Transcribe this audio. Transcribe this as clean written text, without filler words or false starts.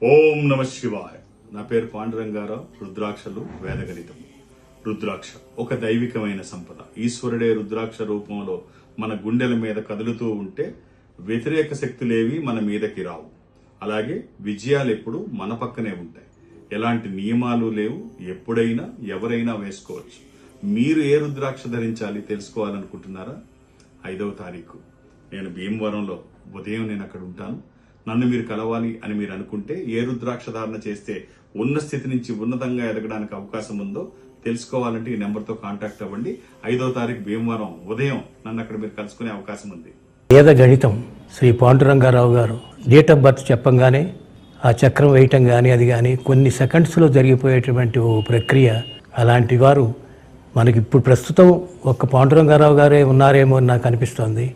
ఓం నమ శివాయ. నా పేరు పాండురంగారావు. రుద్రాక్షలు వేదగణితం. రుద్రాక్ష ఒక దైవికమైన సంపద. ఈశ్వరుడే రుద్రాక్ష రూపంలో మన గుండెల మీద కదులుతూ ఉంటే వ్యతిరేక శక్తులేవి మన మీదకి రావు. అలాగే విజయాలు ఎప్పుడు మన పక్కనే ఉంటాయి. ఎలాంటి నియమాలు లేవు. ఎప్పుడైనా ఎవరైనా వేసుకోవచ్చు. మీరు ఏ రుద్రాక్ష ధరించాలి తెలుసుకోవాలనుకుంటున్నారా? 5వ తారీఖు నేను భీమవరంలో ఉదయం నేను అక్కడ ఉంటాను. నన్ను మీరు కలవాలి అని మీరు అనుకుంటే ఏ రుద్రాక్ష ధారణ చేస్తే ఉన్న స్థితి నుంచి ఉన్నతంగా ఎదగడానికి అవకాశం ఉందో తెలుసుకోవాలంటే ఈ నెంబర్తో కాంటాక్ట్ అవ్వండి. 5వ తారీఖు భీమవరం ఉదయం నన్ను అక్కడ మీరు కలుసుకునే అవకాశం ఉంది. వేద గణితం శ్రీ పాండురంగారావు గారు డేట్ ఆఫ్ బర్త్ చెప్పంగానే ఆ చక్రం వేయటం కానీ అది కానీ కొన్ని సెకండ్స్లో జరిగిపోయేటువంటి ఓ ప్రక్రియ. అలాంటి వారు మనకి ఇప్పుడు ప్రస్తుతం ఒక్క పాండురంగారావు గారే ఉన్నారేమో అని నాకు అనిపిస్తోంది.